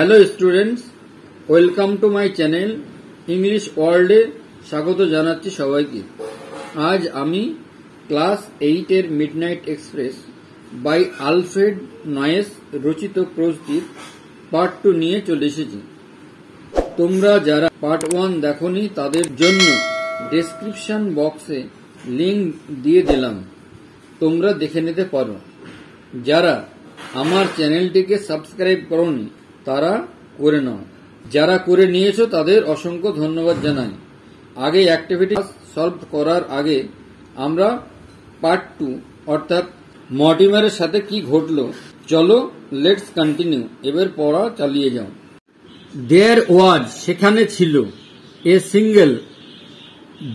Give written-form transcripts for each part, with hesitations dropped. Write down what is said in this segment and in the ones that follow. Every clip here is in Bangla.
Hello students, welcome to my channel English ওয়ার্ল্ডে স্বাগত জানাচ্ছি সবাইকে। আজ আমি ক্লাস 8 এর midnight express by Alfred Noyes রচিত প্রোজটির পার্ট 2 নিয়ে চলে এসেছি। তোমরা যারা পার্ট 1 দেখোনি তাদের জন্য ডেসক্রিপশন বক্সে লিংক দিয়ে দিলাম, তোমরা দেখে নিতে পারো। যারা আমার চ্যানেলটিকে সাবস্ক্রাইব করোনি তারা করে নাও, যারা করে নিয়েছো তাদের অসংখ্য ধন্যবাদ জানাই। আগে অ্যাক্টিভিটি সলভ করার আগে আমরা পার্ট 2 অর্থাৎ মর্টিমারের সাথে কি ঘটলো চলো লেটস কন্টিনিউ। এবার পড়া চালিয়ে যাও। দেয়ার ওয়াজ সেখানে ছিল a single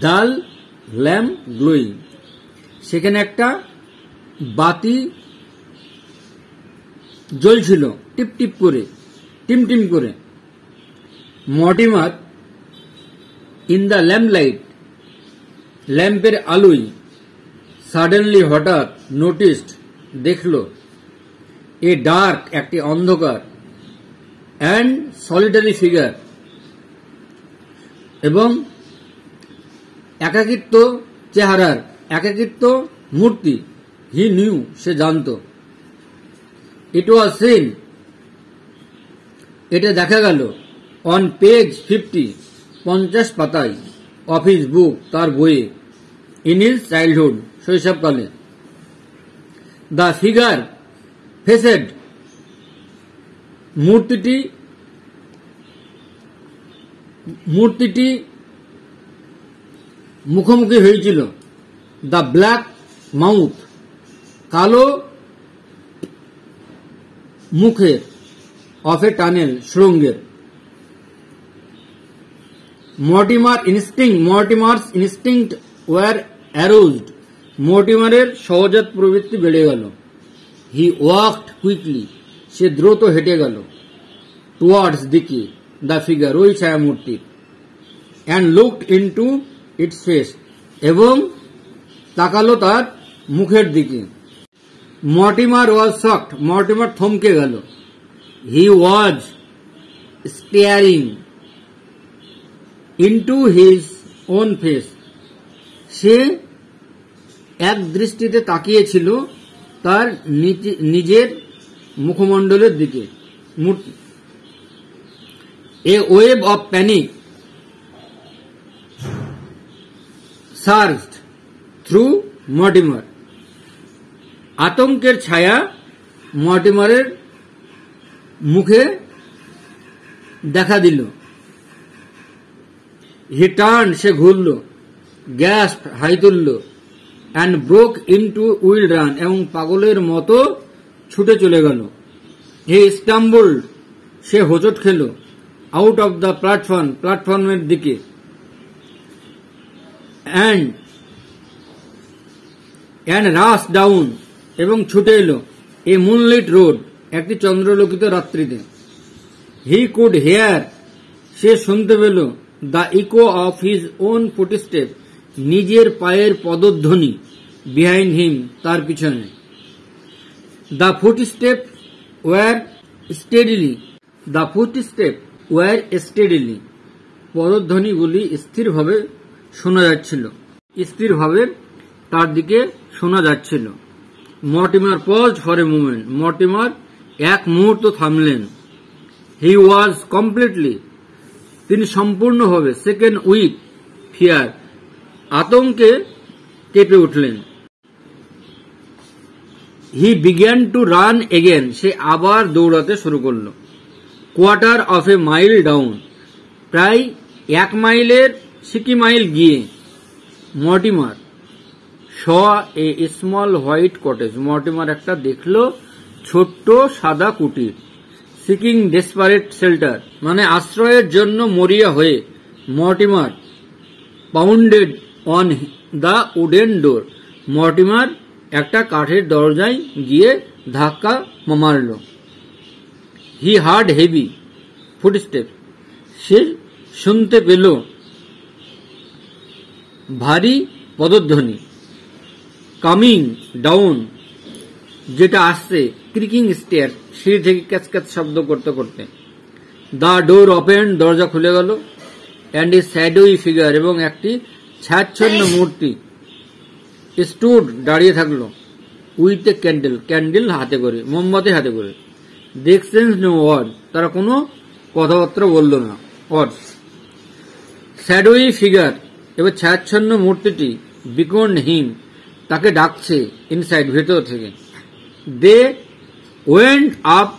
dull lamp glowing, সেখানে একটা বাতি জ্বলছিল টিপ টিপ করে, টিম টিম করে। Mortimer in the lamp light, ল্যাম্পের আলোয় সাডেনলি হঠাৎ নোটিসড দেখল এ ডার্ক একটি অন্ধকার অ্যান্ড সলিটারি ফিগার এবং একাকিত্ব চেহারার একাকিত্ব মূর্তি। হি নিউ সে জানত। ইট ওয়াজ সিন এটা দেখা গেল অন পেজ 50 পাতায় অফ হিজ বুক তার বইয়ে, ইন হিজ চাইল্ডহুড শৈশবকালে। দ্য ফিগার ফেসেড মূর্তিটি মুখোমুখি হয়েছিল। দ্য ব্ল্যাক মাউথ কালো মুখের অফ এ টানেল সুড়ঙ্গের। মর্টিমার্স ইনস্টিংক্ট ওয়ার অ্যারোজড, মর্টিমারের সহজাত প্রবৃত্তি বেড়ে গেল। হি ওয়াকড কুইকলি, সে দ্রুত হেঁটে গেল। টুয়ার্ডস দিকে, দ্য ফিগার ওই ছায়ামূর্তির। And looked into its face, এবং তাকালো তার মুখের দিকে। মর্টিমার ওয়াজ শকড, মর্টিমার থমকে গেল। He was staring into his own face, সে এক দৃষ্টিতে তাকিয়েছিল তার নিজের মুখমণ্ডলের দিকে। A wave of panic surged through Mortimer, আতঙ্কের ছায়া মর্টিমারের মুখে দেখা দিল। হি টার্ন সে ঘুরল, গ্যাস্প হাই তুলল, and broke into wild run এবং পাগলের মতো ছুটে চলে গেল। হি স্টাম্বলড সে হোঁচট খেল, আউট অফ দ্য প্ল্যাটফর্মের দিকে। অ্যান্ড রাশ ডাউন এবং ছুটে এলো এ মুনলিট রোড একটি চন্দ্রলোকিত রাত্রিতে। হি কুড হেয়ার সে শুনতে পেল the echo of his own footstep নিজের পায়ের পদধ্বনি, বিহাইন্ড হিম তার পিছনে। দ্য ফুটস্টেপ ওয়ার স্টেডিলি পদধ্বনিগুলি স্থিরভাবে শোনা যাচ্ছিল, স্থিরভাবে তার দিকে শোনা যাচ্ছিল। Mortimer pause for a moment, Mortimer এক মুহূর্ত থামলেন। হি ওয়াজ কমপ্লিটলি তিনি সম্পূর্ণভাবে সেকেন্ড উইথ ফিয়ার আতঙ্কে কেঁপে উঠলেন। He began to run again সে আবার দৌড়াতে শুরু করল। Quarter of a mile down প্রায় 1 মাইলের সিকি মাইল গিয়ে Mortimer saw a small white cottage, Mortimer একটা দেখল ছোট্ট সাদা কুটির। সিকিং ডেসপারেট শেল্টার মানে আশ্রয়ের জন্য মরিয়া হয়ে Mortimer pounded on the wooden door, Mortimer একটা কাঠের দরজায় গিয়ে ধাক্কা মারল। হি হার্ড হেভি ফুটস্টেপ সে শুনতে পেল ভারী পদধ্বনি। কামিং ডাউন যেটা আসছে, ক্রিকিং স্টেয়ার সিঁড়ি থেকে ক্যাচ ক্যাচ শব্দ করতে করতে। দ্য ডোর ওপেন, দরজা খুলে গেল। অ্যান্ড এ শ্যাডোই ফিগার, এবং একটি ছাচ্ছন্ন মূর্তি স্টুড, দাঁড়িয়ে থাকলো। উইথ এ ক্যান্ডেল, ক্যান্ডেল হাতে করে, মোমবাতি হাতে করে। দে এক্সচেঞ্জ নো ওয়ার্ড, তারা কোনো কথাবার্তা বলল না। ওয়ার্ডস, শ্যাডোই ফিগার, এবার ছায়াচ্ছন্ন মূর্তিটি বিকন্ড হিম, তাকে ডাকছে ইনসাইড, ভেতর থেকে। They went up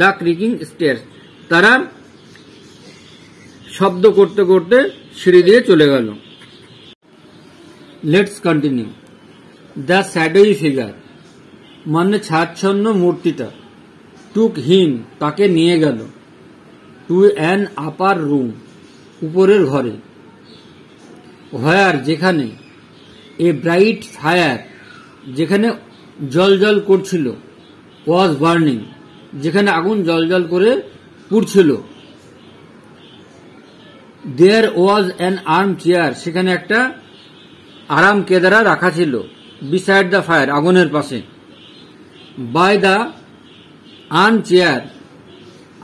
the creaking stairs, তারা শব্দ করতে করতে সিঁড়ি দিয়ে চলে গেল। Let's continue. The shadowy figure মানে ছায়াচ্ছন্ন মূর্তিটা, টুক হিম, তাকে নিয়ে গেল, টু অ্যান আপার রুম, উপরের ঘরে। হোয়ার, যেখানে, এ ব্রাইট ফায়ার, যেখানে জল করছিল, ওয়াজ বার্নিং, যেখানে আগুন জল করে পুড়ছিল। দেয়ার ওয়াজ অ্যান আর্ম চেয়ার, সেখানে একটা আরাম কেদারা রাখা ছিল, বিসাইড দ্য ফায়ার, আগুনের পাশে। বাই দ্য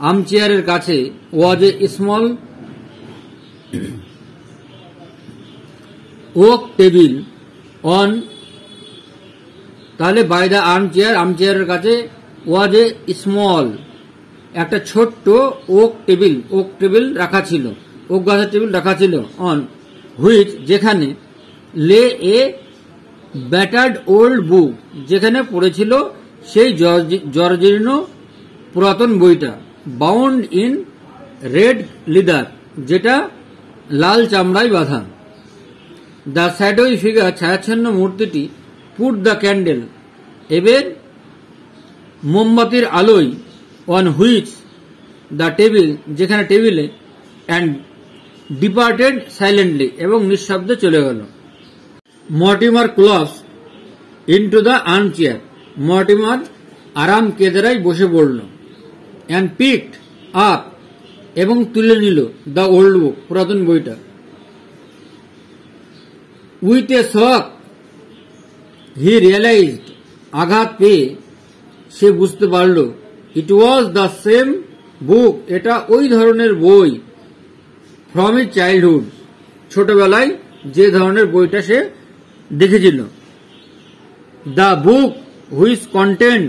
আর্ম চেয়ারের কাছে, ওয়াজ a small okay table on, তাহলে বাই দ্য আর্ম চেয়ারের কাছে ওয়াজ এ স্মল, একটা ছোট্ট ওক টেবিল রাখা ছিল, ওক গাছের টেবিল রাখা ছিল। অন হুইচ, যেখানে, লে এ ব্যাটার্ড ওল্ড বুক, যেখানে পড়েছিল সেই জর্জীর্ণ পুরাতন বইটা। বাউন্ড ইন রেড লিদার, যেটা লাল চামড়ায় বাঁধা। দ্য শ্যাডোই ফিগার, ছায়াচ্ছন্ন মূর্তিটি, পুট দ্য ক্যান্ডেল, এবার মোমবাতির আলোয়, অন হুইচ দ্য টেবিল, যেখানে টেবিলে, অ্যান্ড ডিপার্টেড সাইলেন্টলি, এবং নিঃশব্দে চলে গেল। Mortimer close into the armchair, Mortimer আরাম কেদারায় বসে পড়ল। অ্যান্ড পিকড আপ, এবং তুলে নিল, দ্য ওল্ড বুক, পুরাতন বইটা। With a shock he realised, আঘাত পেয়ে সে বুঝতে পারল, ইট ওয়াজ দ্য সেম বুক, এটা ওই ধরনের বই, ফ্রম হিজ চাইল্ডহুড, ছোটবেলায় যে ধরনের বইটা সে দেখেছিল। দ্য বুক হুইচ কন্টেন্ট,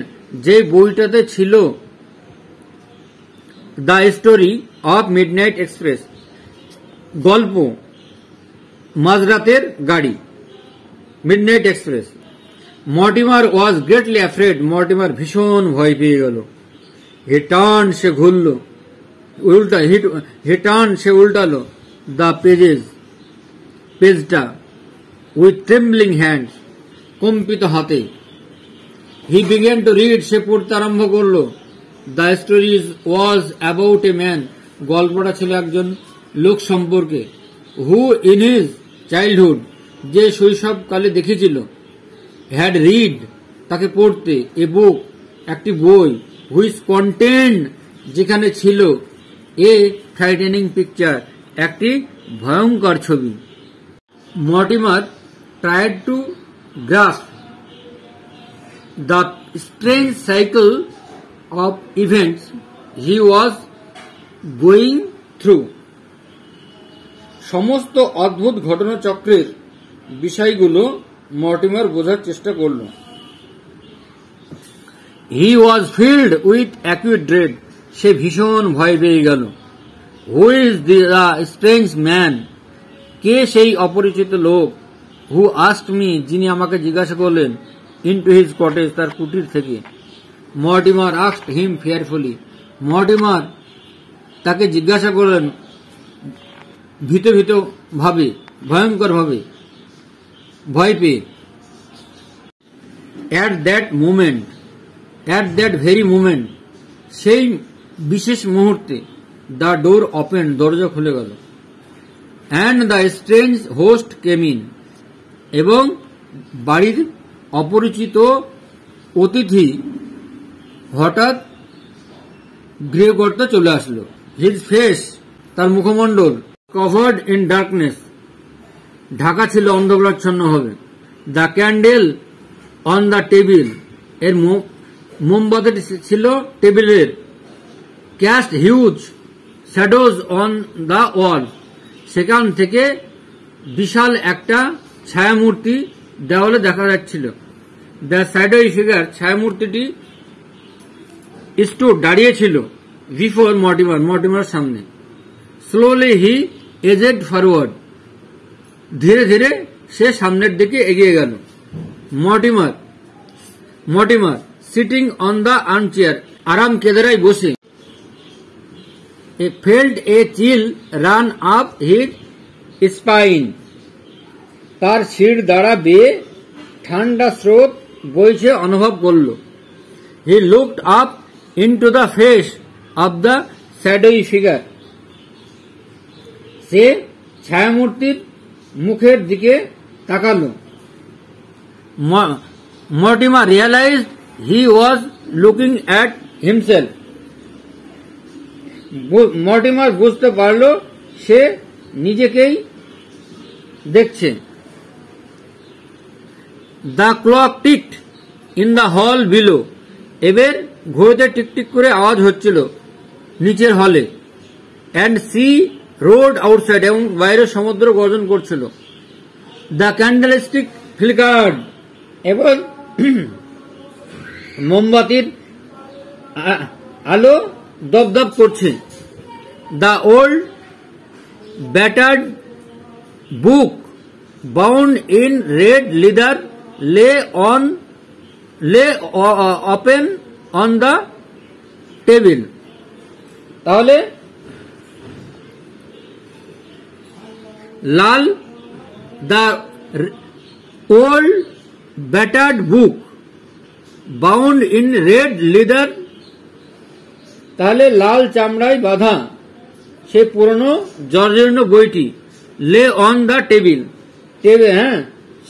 যে বইটাতে ছিল, the story of Midnight Express, গল্প মাঝরাতের গাড়ি, Midnight Express. Mortimer was greatly afraid, Mortimer ভীষণ ভয় পেয়ে গেল। হি টার্ন, সে ঘুরল, সে উল্টালো, দ্য পেজটা, উইথ ট্রেম্বলিং হ্যান্ড, কম্পিত হাতে। হি বিগ্যান টু রিড, সে পড়তে আরম্ভ করলো। The story was about a man, গল্পটা ছিল একজন লোক সম্পর্কে। হু ইন হিজ চাইল্ডহুড, যে শৈশবকালে দেখেছিল, হ্যাড রিড, তাকে পড়তে, এ বুক, একটি বই, হুইচ কন্টেন্ট, যেখানে ছিল, এ ফ্রাইটেনিং পিকচার, একটি ভয়ঙ্কর ছবি। Mortimer tried to grasp the strange cycle of events he was going through, সমস্ত অদ্ভুত ঘটনাচক্রের বিষয়গুলো মর্টিমার বোঝার চেষ্টা করল। He was filled with acute dread, সে ভীষণ ভয় পেয়ে গেল। Who is the strange man, কে সেই অপরিচিত লোক, হু আস্কড মি, যিনি আমাকে জিজ্ঞাসা করলেন, ইনটু হিজ কটেজ, তার কুটির থেকে। মর্টিমার আস্কড হিম ফিয়ারফুলি, মর্টিমার তাকে জিজ্ঞাসা করলেন ভীত ভাবে, ভয়ঙ্কর ভাবে, ভয় পেয়ে। অ্যাট দ্যাট ভেরি মোমেন্ট, সেই বিশেষ মুহূর্তে, দ্য ডোর ওপেন, দরজা খুলে গেল। And the strange host came in, এবং বাড়ির অপরিচিত অতিথি হঠাৎ গৃহকর্তা চলে আসলো। হিজ ফেস, তার মুখমণ্ডল, কভার্ড ইন ডার্কনেস, ঢাকা ছিল অন্ধকারাচ্ছন্ন হবে। The candle on the table, এর মোমবাতি ছিল টেবিলের। Cast huge shadows on the wall, সেখান থেকে বিশাল একটা ছায়ামূর্তি দেওয়ালে দেখা যাচ্ছিল। দ্য শ্যাডোই ফিগার, ছায়ামূর্তিটি স্টুড, দাঁড়িয়েছিল, বিফোর মর্টিমার, মর্টিমার সামনে। স্লোলি হি এজেড ফরওয়ার্ড, ধীরে ধীরে সে সামনের দিকে এগিয়ে গেল। Mortimer sitting on the armchair, আরাম কেদারায় বসে। Felt a chill run up his spine, তার শির দ্বারা বেয়ে ঠান্ডা স্রোত বইছে অনুভব করল। He looked up into the face of the shadowy figure, সে ছায়ামূর্তির মুখের দিকে তাকালো। Mortimer realised he was looking at himself, Mortimer বুঝতে পারল সে নিজেকেই দেখছে। The clock ticked in the hall below, এবার ঘড়িতে টিকটিক করে আওয়াজ হচ্ছিল নিচের হলে। অ্যান্ড সি রোড আউটসাইড, এবং বাইরে সমুদ্র গর্জন করছিল। দ্য ক্যান্ডেলস্টিক ফ্লিকার্ড, এবং মোমবাতির আলো দপদপ করছে। The old battered book bound in red leather lay open on the table, তাহলে লাল, the old battered book bound in red leather, তাহলে লাল চামড়ায় বাঁধা সেই পুরনো জর্জীর্ণ বইটি লে অন দ্য টেবিল, হ্যাঁ,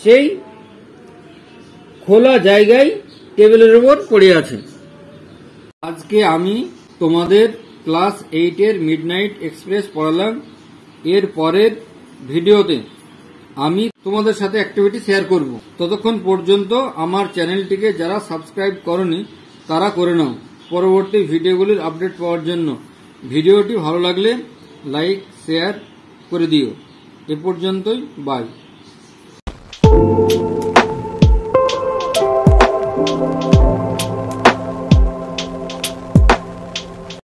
সেই খোলা জায়গায় টেবিলের উপর পড়ে আছে। আজকে আমি তোমাদের ক্লাস 8-এর মিডনাইট এক্সপ্রেস পড়ালাম। এর পরের ভিডিওতে আমি তোমাদের সাথে অ্যাক্টিভিটি শেয়ার করব। ততক্ষণ পর্যন্ত আমার চ্যানেলটিকে যারা সাবস্ক্রাইব করনি তারা করে নাও পরবর্তী ভিডিওগুলির আপডেট পাওয়ার জন্য। ভিডিওটি ভালো লাগলে লাইক শেয়ার করে দিও। এ পর্যন্তই, বাই।